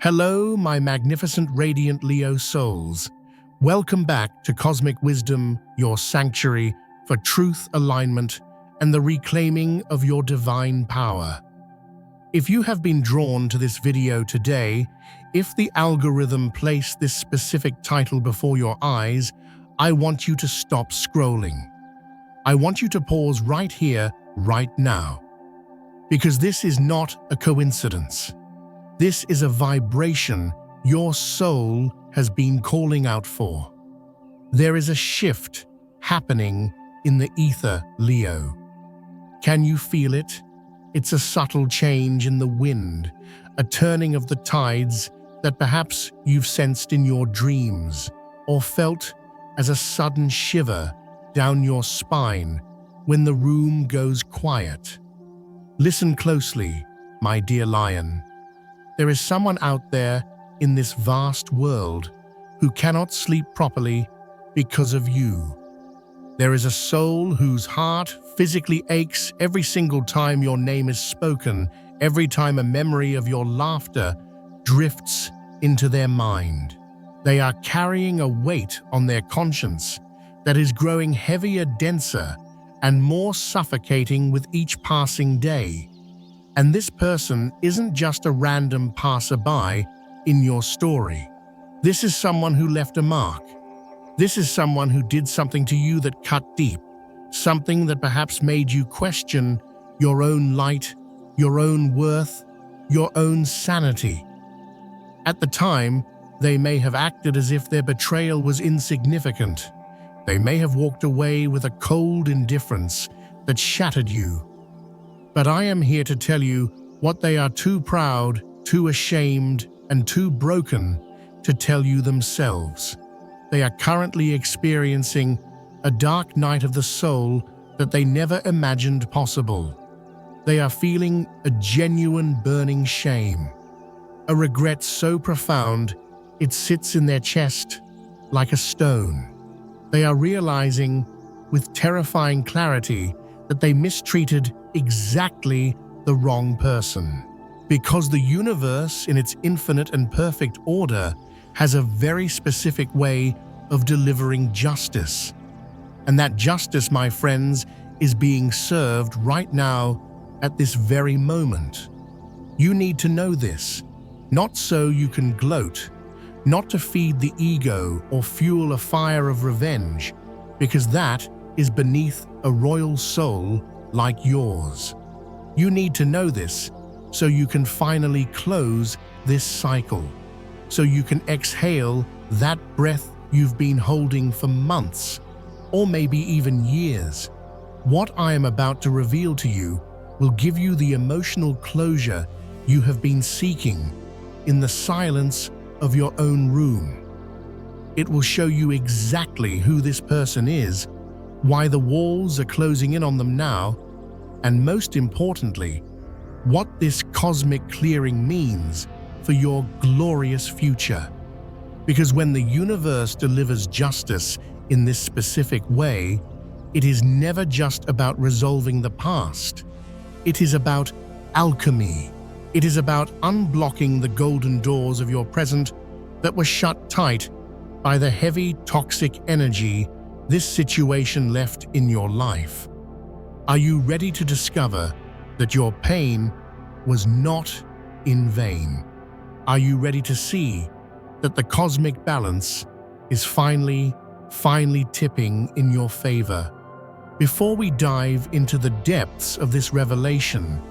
Hello, my magnificent radiant Leo souls. Welcome back to Cosmic Wisdom, your sanctuary for truth, alignment, and the reclaiming of your divine power. If you have been drawn to this video today, if the algorithm placed this specific title before your eyes, I want you to stop scrolling. I want you to pause right here, right now. Because this is not a coincidence. This is a vibration your soul has been calling out for. There is a shift happening in the ether, Leo. Can you feel it? It's a subtle change in the wind, a turning of the tides that perhaps you've sensed in your dreams or felt as a sudden shiver down your spine when the room goes quiet. Listen closely, my dear lion. There is someone out there in this vast world who cannot sleep properly because of you. There is a soul whose heart physically aches every single time your name is spoken, every time a memory of your laughter drifts into their mind. They are carrying a weight on their conscience that is growing heavier, denser, and more suffocating with each passing day. And this person isn't just a random passerby in your story. This is someone who left a mark. This is someone who did something to you that cut deep, something that perhaps made you question your own light, your own worth, your own sanity. At the time, they may have acted as if their betrayal was insignificant. They may have walked away with a cold indifference that shattered you. But I am here to tell you what they are too proud, too ashamed, and too broken to tell you themselves. They are currently experiencing a dark night of the soul that they never imagined possible. They are feeling a genuine burning shame, a regret so profound it sits in their chest like a stone. They are realizing with terrifying clarity that they mistreated exactly the wrong person. Because the universe, in its infinite and perfect order, has a very specific way of delivering justice. And that justice, my friends, is being served right now at this very moment. You need to know this, not so you can gloat, not to feed the ego or fuel a fire of revenge, because that is beneath a royal soul like yours. You need to know this so you can finally close this cycle, so you can exhale that breath you've been holding for months, or maybe even years. What I am about to reveal to you will give you the emotional closure you have been seeking in the silence of your own room. It will show you exactly who this person is, why the walls are closing in on them now, and most importantly, what this cosmic clearing means for your glorious future. Because when the universe delivers justice in this specific way, it is never just about resolving the past. It is about alchemy. It is about unblocking the golden doors of your present that were shut tight by the heavy, toxic energy this situation left in your life. Are you ready to discover that your pain was not in vain? Are you ready to see that the cosmic balance is finally tipping in your favor? Before we dive into the depths of this revelation,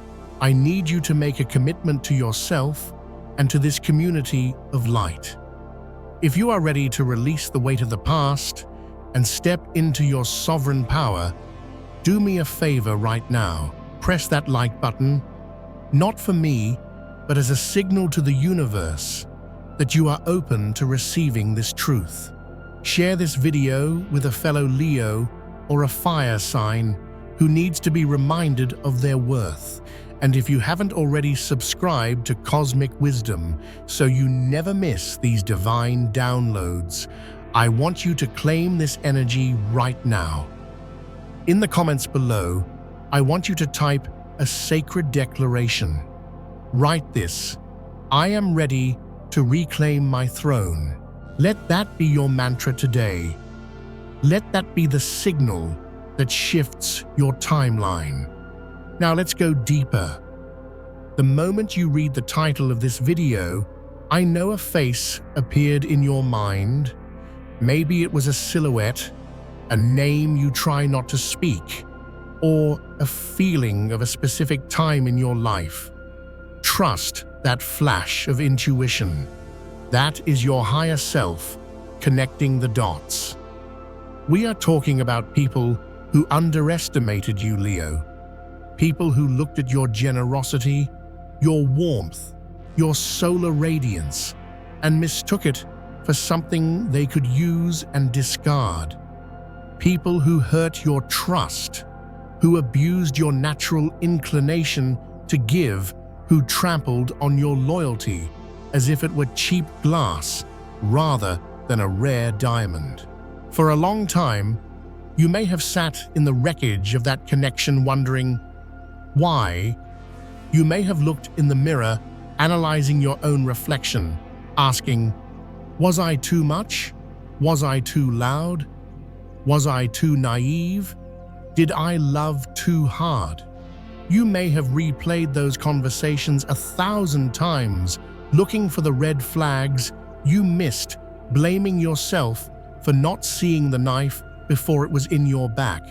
I need you to make a commitment to yourself and to this community of light. If you are ready to release the weight of the past and step into your sovereign power, do me a favor right now. Press that like button, not for me, but as a signal to the universe that you are open to receiving this truth. Share this video with a fellow Leo or a fire sign who needs to be reminded of their worth. And if you haven't already subscribed to Cosmic Wisdom so you never miss these divine downloads, I want you to claim this energy right now. In the comments below, I want you to type a sacred declaration. Write this: I am ready to reclaim my throne. Let that be your mantra today. Let that be the signal that shifts your timeline. Now let's go deeper. The moment you read the title of this video, I know a face appeared in your mind. Maybe it was a silhouette, a name you try not to speak, or a feeling of a specific time in your life. Trust that flash of intuition. That is your higher self connecting the dots. We are talking about people who underestimated you, Leo. People who looked at your generosity, your warmth, your solar radiance, and mistook it for something they could use and discard. People who hurt your trust, who abused your natural inclination to give, who trampled on your loyalty as if it were cheap glass rather than a rare diamond. For a long time, you may have sat in the wreckage of that connection wondering why. You may have looked in the mirror, analyzing your own reflection, asking, was I too much? Was I too loud? Was I too naive? Did I love too hard? You may have replayed those conversations 1,000 times, looking for the red flags you missed, blaming yourself for not seeing the knife before it was in your back.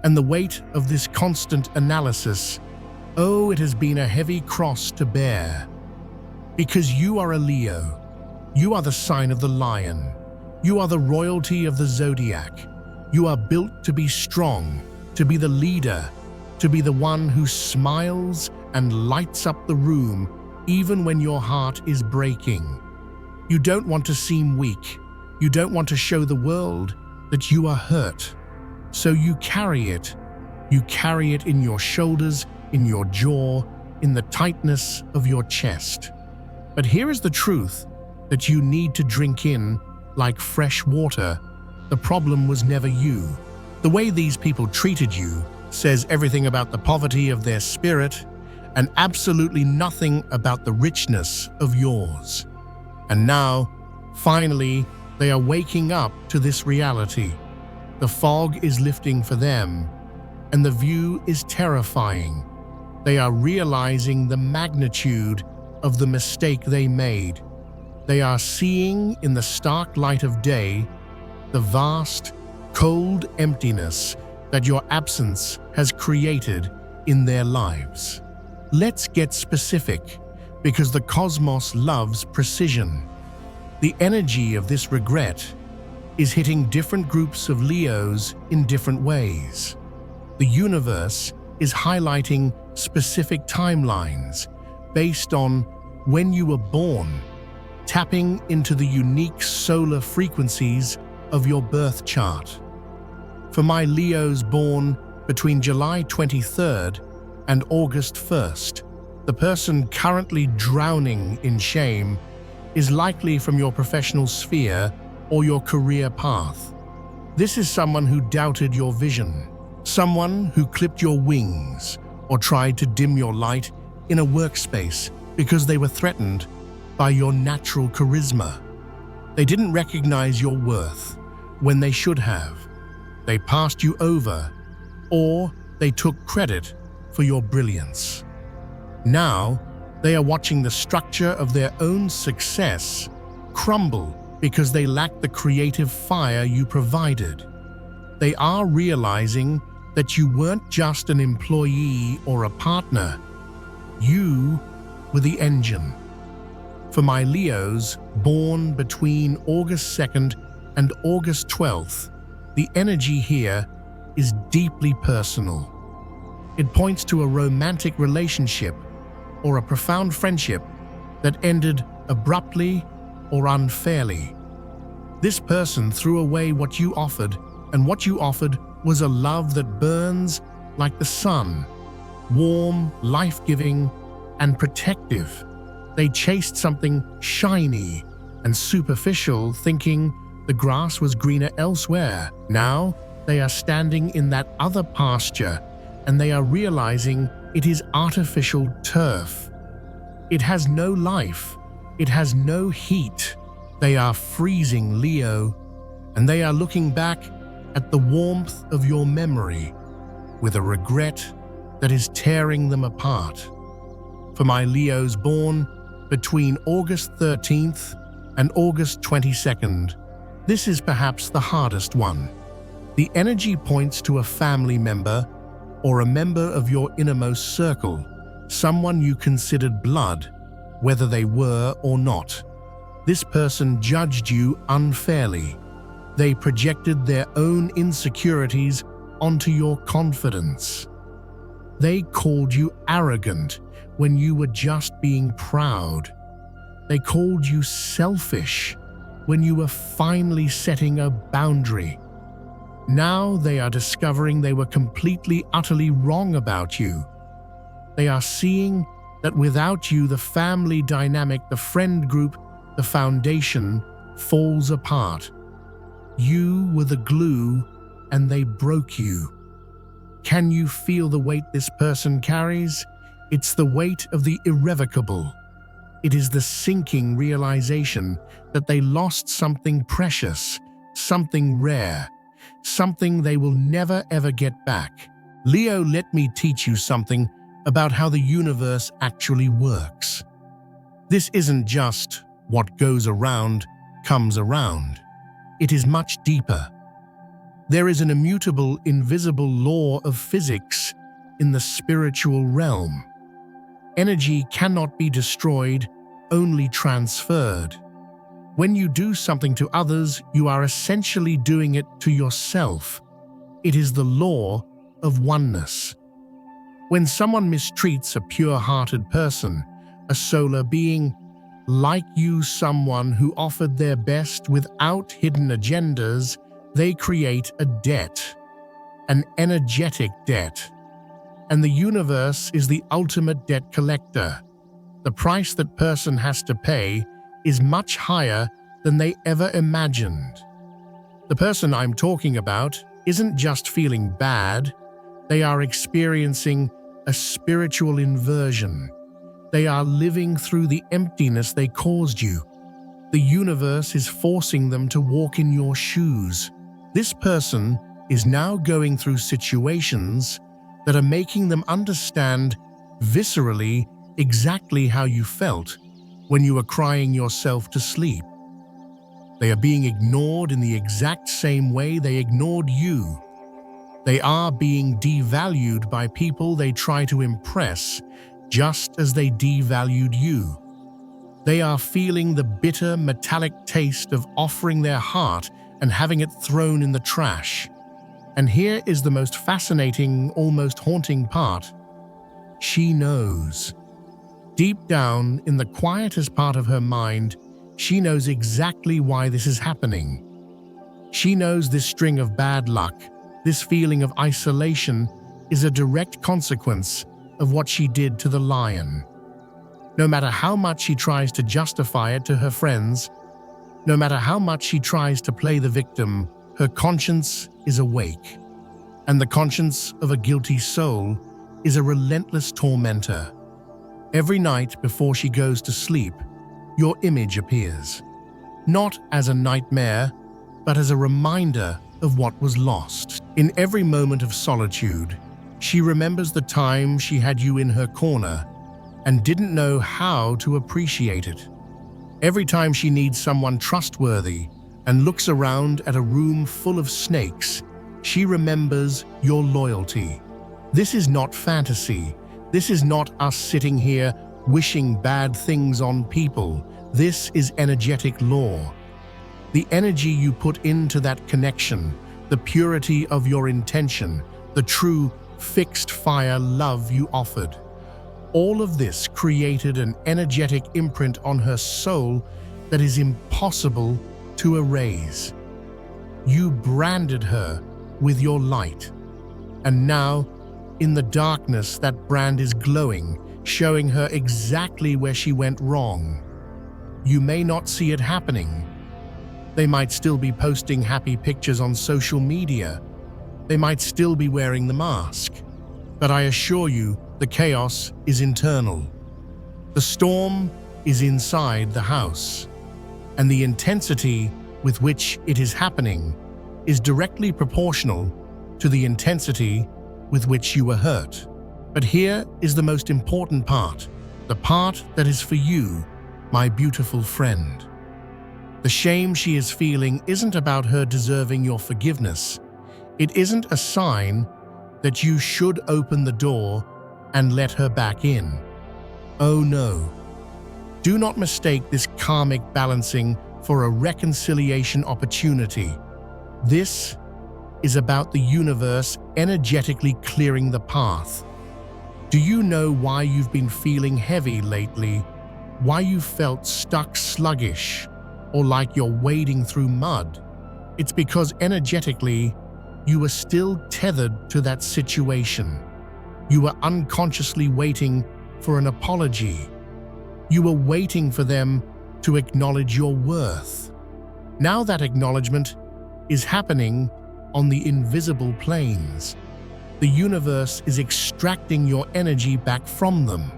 And the weight of this constant analysis, oh, it has been a heavy cross to bear. Because you are a Leo. You are the sign of the lion. You are the royalty of the zodiac. You are built to be strong, to be the leader, to be the one who smiles and lights up the room even when your heart is breaking. You don't want to seem weak. You don't want to show the world that you are hurt. So you carry it. You carry it in your shoulders, in your jaw, in the tightness of your chest. But here is the truth that you need to drink in like fresh water. The problem was never you. The way these people treated you says everything about the poverty of their spirit and absolutely nothing about the richness of yours. And now, finally, they are waking up to this reality. The fog is lifting for them, and the view is terrifying. They are realizing the magnitude of the mistake they made. They are seeing in the stark light of day the vast, cold emptiness that your absence has created in their lives. Let's get specific, because the cosmos loves precision. The energy of this regret is hitting different groups of Leos in different ways. The universe is highlighting specific timelines based on when you were born, tapping into the unique solar frequencies of your birth chart. For my Leos born between July 23rd and August 1st, the person currently drowning in shame is likely from your professional sphere or your career path. This is someone who doubted your vision, someone who clipped your wings or tried to dim your light in a workspace because they were threatened by your natural charisma. They didn't recognize your worth when they should have. They passed you over, or they took credit for your brilliance. Now, they are watching the structure of their own success crumble because they lack the creative fire you provided. They are realizing that you weren't just an employee or a partner. You were the engine. For my Leos born between August 2nd and August 12th, the energy here is deeply personal. It points to a romantic relationship or a profound friendship that ended abruptly or unfairly. This person threw away what you offered, and what you offered was a love that burns like the sun, warm, life-giving, and protective. They chased something shiny and superficial, thinking the grass was greener elsewhere. Now they are standing in that other pasture, and they are realizing it is artificial turf. It has no life, It has no heat. They are freezing, Leo, and they are looking back at the warmth of your memory with a regret that is tearing them apart. For my Leos born between August 13th and August 22nd, this is perhaps the hardest one. The energy points to a family member or a member of your innermost circle, someone you considered blood, whether they were or not. This person judged you unfairly. They projected their own insecurities onto your confidence. They called you arrogant when you were just being proud. They called you selfish when you were finally setting a boundary. Now they are discovering they were completely, utterly wrong about you. They are seeing that without you, the family dynamic, the friend group, the foundation falls apart. You were the glue and they broke you. Can you feel the weight this person carries? It's the weight of the irrevocable. It is the sinking realization that they lost something precious, something rare, something they will never ever get back. Leo, let me teach you something about how the universe actually works. This isn't just what goes around comes around. It is much deeper. There is an immutable, invisible law of physics in the spiritual realm. Energy cannot be destroyed, only transferred. When you do something to others, you are essentially doing it to yourself. It is the law of oneness. When someone mistreats a pure-hearted person, a solar being, like you, someone who offered their best without hidden agendas, they create a debt, an energetic debt. And the universe is the ultimate debt collector. The price that person has to pay is much higher than they ever imagined. The person I'm talking about isn't just feeling bad, they are experiencing a spiritual inversion. They are living through the emptiness they caused you. The universe is forcing them to walk in your shoes. This person is now going through situations that are making them understand viscerally exactly how you felt when you were crying yourself to sleep. They are being ignored in the exact same way they ignored you. They are being devalued by people they try to impress, just as they devalued you. They are feeling the bitter, metallic taste of offering their heart and having it thrown in the trash. And here is the most fascinating, almost haunting part. She knows. Deep down, in the quietest part of her mind, she knows exactly why this is happening. She knows this string of bad luck, this feeling of isolation, is a direct consequence of what she did to the lion. No matter how much she tries to justify it to her friends, no matter how much she tries to play the victim, her conscience is awake. And the conscience of a guilty soul is a relentless tormentor. Every night before she goes to sleep, your image appears. Not as a nightmare, but as a reminder of what was lost. In every moment of solitude, she remembers the time she had you in her corner and didn't know how to appreciate it. Every time she needs someone trustworthy and looks around at a room full of snakes, she remembers your loyalty. This is not fantasy. This is not us sitting here wishing bad things on people. This is energetic law. The energy you put into that connection, the purity of your intention, the true fixed fire love you offered. All of this created an energetic imprint on her soul that is impossible to erase. You branded her with your light. And now, in the darkness, that brand is glowing, showing her exactly where she went wrong. You may not see it happening. They might still be posting happy pictures on social media. They might still be wearing the mask. But I assure you, the chaos is internal. The storm is inside the house, and the intensity with which it is happening is directly proportional to the intensity with which you were hurt. But here is the most important part, the part that is for you, my beautiful friend. The shame she is feeling isn't about her deserving your forgiveness. It isn't a sign that you should open the door and let her back in. Oh no. Do not mistake this karmic balancing for a reconciliation opportunity. This is about the universe energetically clearing the path. Do you know why you've been feeling heavy lately? Why you felt stuck, sluggish, or like you're wading through mud? It's because energetically, you were still tethered to that situation. You were unconsciously waiting for an apology. You were waiting for them to acknowledge your worth. Now that acknowledgement is happening on the invisible planes. The universe is extracting your energy back from them.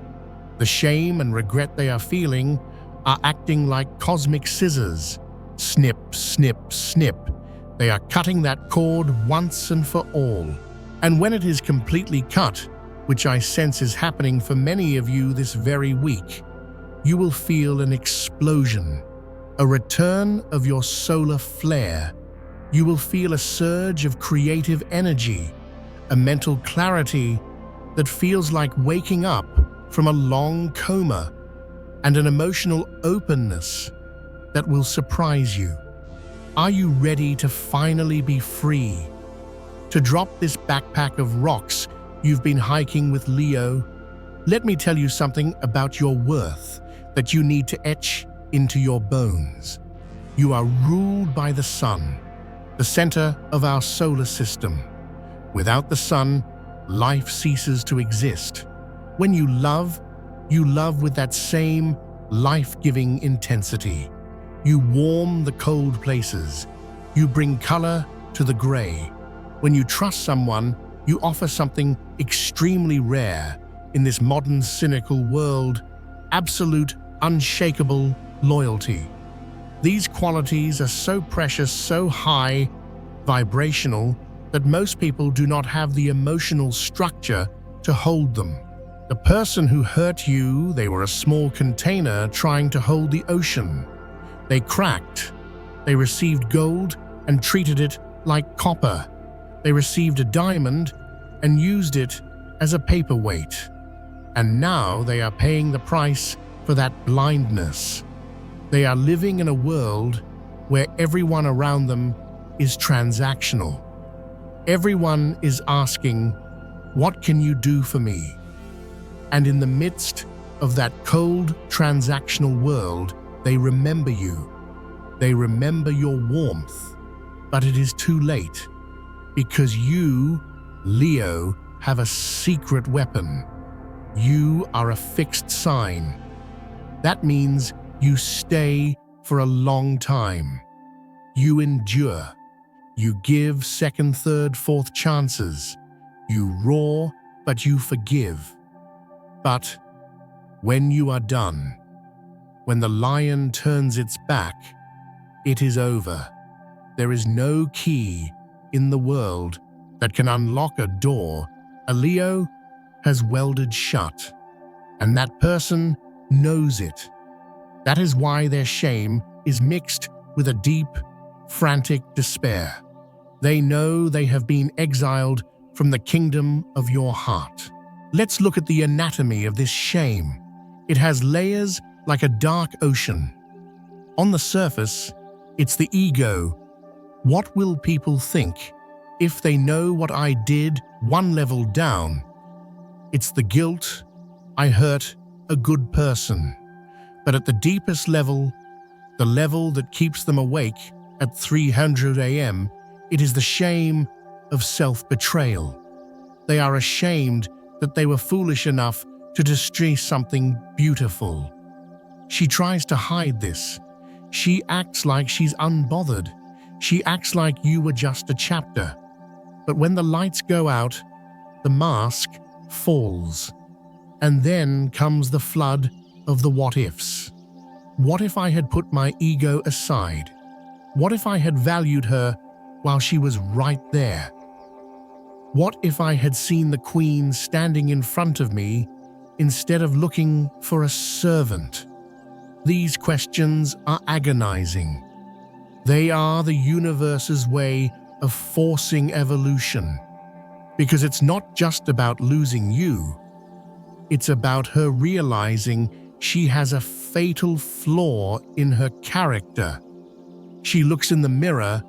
The shame and regret they are feeling are acting like cosmic scissors. Snip, snip, snip. They are cutting that cord once and for all. And when it is completely cut, which I sense is happening for many of you this very week, you will feel an explosion, a return of your solar flare. You will feel a surge of creative energy, a mental clarity that feels like waking up from a long coma, and an emotional openness that will surprise you. Are you ready to finally be free? To drop this backpack of rocks you've been hiking with Leo? Let me tell you something about your worth that you need to etch into your bones. You are ruled by the sun, the center of our solar system. Without the sun, life ceases to exist. When you love with that same life-giving intensity. You warm the cold places. You bring color to the gray. When you trust someone, you offer something extremely rare in this modern, cynical world: absolute, unshakable loyalty. These qualities are so precious, so high, vibrational, that most people do not have the emotional structure to hold them. The person who hurt you, they were a small container trying to hold the ocean. They cracked. They received gold and treated it like copper. They received a diamond and used it as a paperweight. And now they are paying the price for that blindness. They are living in a world where everyone around them is transactional. Everyone is asking, "What can you do for me?" And in the midst of that cold, transactional world, they remember you. They remember your warmth. But it is too late, because you, Leo, have a secret weapon. You are a fixed sign. That means you stay for a long time. You endure. You give second, third, fourth chances. You roar, but you forgive. But when you are done, when the lion turns its back, it is over. There is no key in the world that can unlock a door a Leo has welded shut, and that person knows it. That is why their shame is mixed with a deep, frantic despair. They know they have been exiled from the kingdom of your heart. Let's look at the anatomy of this shame. It has layers like a dark ocean. On the surface, it's the ego. What will people think? If they know what I did one level down, it's the guilt. I hurt a good person. But at the deepest level, the level that keeps them awake at 300 a.m., it is the shame of self-betrayal. They are ashamed that they were foolish enough to destroy something beautiful. She tries to hide this. She acts like she's unbothered. She acts like you were just a chapter. But when the lights go out, the mask falls. And then comes the flood of the what-ifs. What if I had put my ego aside? What if I had valued her while she was right there? What if I had seen the queen standing in front of me instead of looking for a servant? These questions are agonizing. They are the universe's way of forcing evolution, because it's not just about losing you. It's about her realizing she has a fatal flaw in her character. She looks in the mirror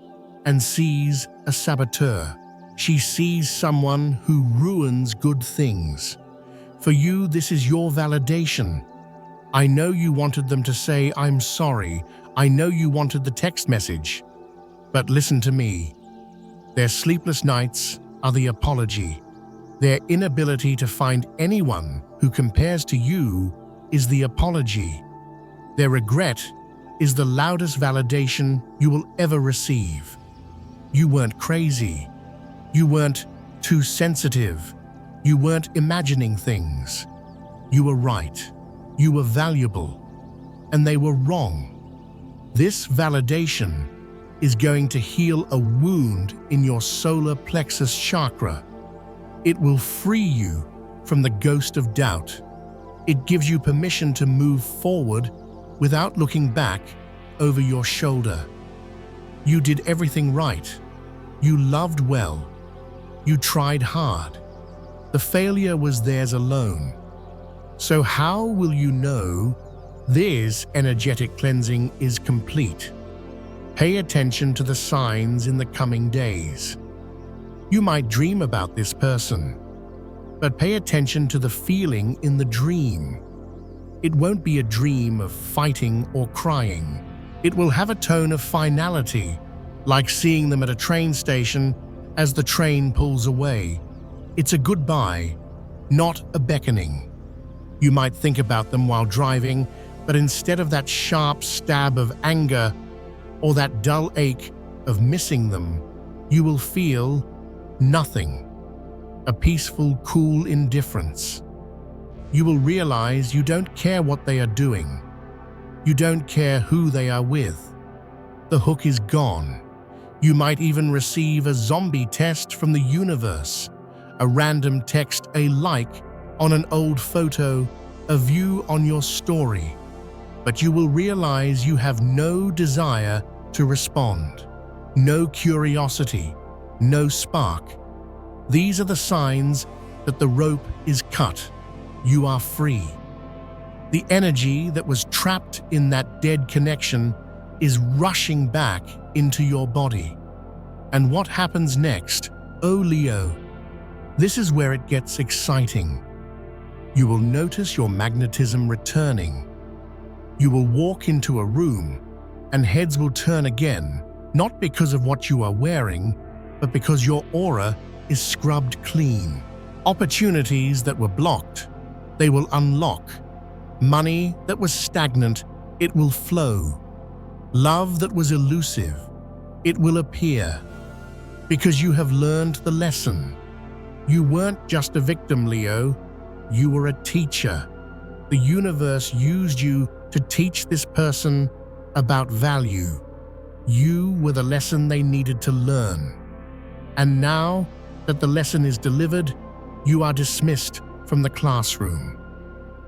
and sees a saboteur. She sees someone who ruins good things. For you, this is your validation. I know you wanted them to say, "I'm sorry." I know you wanted the text message. But listen to me. Their sleepless nights are the apology. Their inability to find anyone who compares to you is the apology. Their regret is the loudest validation you will ever receive. You weren't crazy. You weren't too sensitive. You weren't imagining things. You were right. You were valuable. And they were wrong. This validation is going to heal a wound in your solar plexus chakra. It will free you from the ghost of doubt. It gives you permission to move forward without looking back over your shoulder. You did everything right. You loved well. You tried hard. The failure was theirs alone. So how will you know this energetic cleansing is complete? Pay attention to the signs in the coming days. You might dream about this person, but pay attention to the feeling in the dream. It won't be a dream of fighting or crying. It will have a tone of finality, like seeing them at a train station as the train pulls away. It's a goodbye, not a beckoning. You might think about them while driving, but instead of that sharp stab of anger or that dull ache of missing them, you will feel nothing, a peaceful, cool indifference. You will realize you don't care what they are doing. You don't care who they are with. The hook is gone. You might even receive a zombie test from the universe, a random text, a like on an old photo, a view on your story. But you will realize you have no desire to respond, no curiosity, no spark. These are the signs that the rope is cut. You are free. The energy that was trapped in that dead connection is rushing back into your body. And what happens next? Oh, Leo, this is where it gets exciting. You will notice your magnetism returning. You will walk into a room and heads will turn again, not because of what you are wearing, but because your aura is scrubbed clean. Opportunities that were blocked, they will unlock. Money that was stagnant, it will flow. Love that was elusive, it will appear. Because you have learned the lesson. You weren't just a victim, Leo. You were a teacher. The universe used you to teach this person about value. You were the lesson they needed to learn. And now that the lesson is delivered, you are dismissed from the classroom.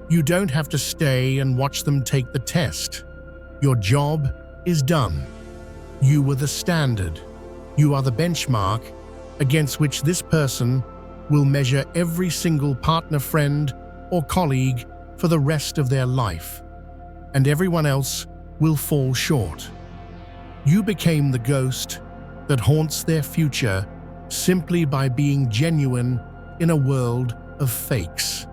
You don't have to stay and watch them take the test. Your job is done. You were the standard. You are the benchmark against which this person will measure every single partner, friend, or colleague for the rest of their life. And everyone else will fall short. You became the ghost that haunts their future simply by being genuine in a world of fakes.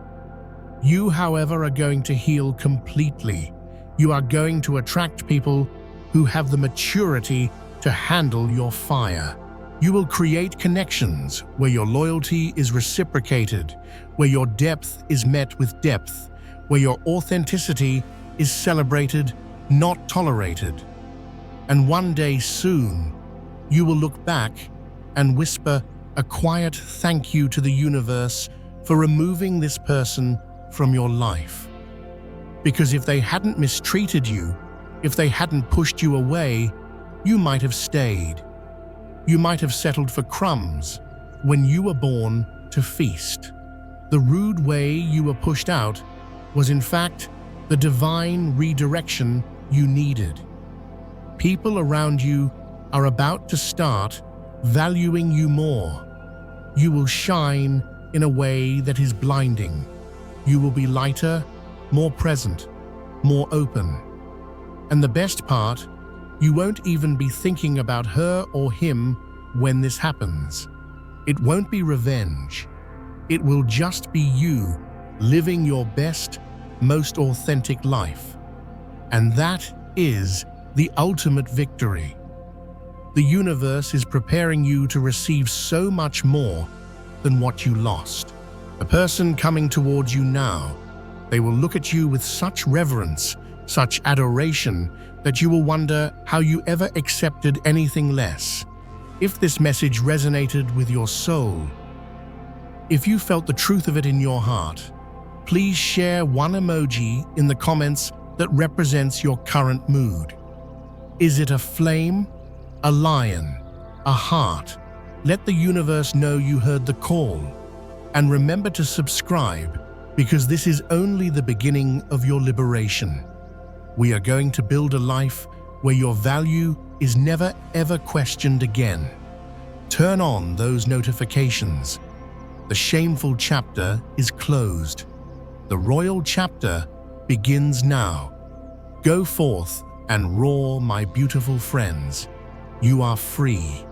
You, however, are going to heal completely. You are going to attract people who have the maturity to handle your fire. You will create connections where your loyalty is reciprocated, where your depth is met with depth, where your authenticity is celebrated, not tolerated. And one day soon, you will look back and whisper a quiet thank you to the universe for removing this person from your life. Because if they hadn't mistreated you, if they hadn't pushed you away, you might have stayed. You might have settled for crumbs when you were born to feast. The rude way you were pushed out was in fact the divine redirection you needed. People around you are about to start valuing you more. You will shine in a way that is blinding. You will be lighter, more present, more open. And the best part, you won't even be thinking about her or him when this happens. It won't be revenge. It will just be you living your best, most authentic life. And that is the ultimate victory. The universe is preparing you to receive so much more than what you lost. The person coming towards you now, they will look at you with such reverence, such adoration, that you will wonder how you ever accepted anything less. If this message resonated with your soul, if you felt the truth of it in your heart, please share one emoji in the comments that represents your current mood. Is it a flame, a lion, a heart? Let the universe know you heard the call. And remember to subscribe, because this is only the beginning of your liberation. We are going to build a life where your value is never ever questioned again. Turn on those notifications. The shameful chapter is closed. The royal chapter begins now. Go forth and roar, my beautiful friends. You are free.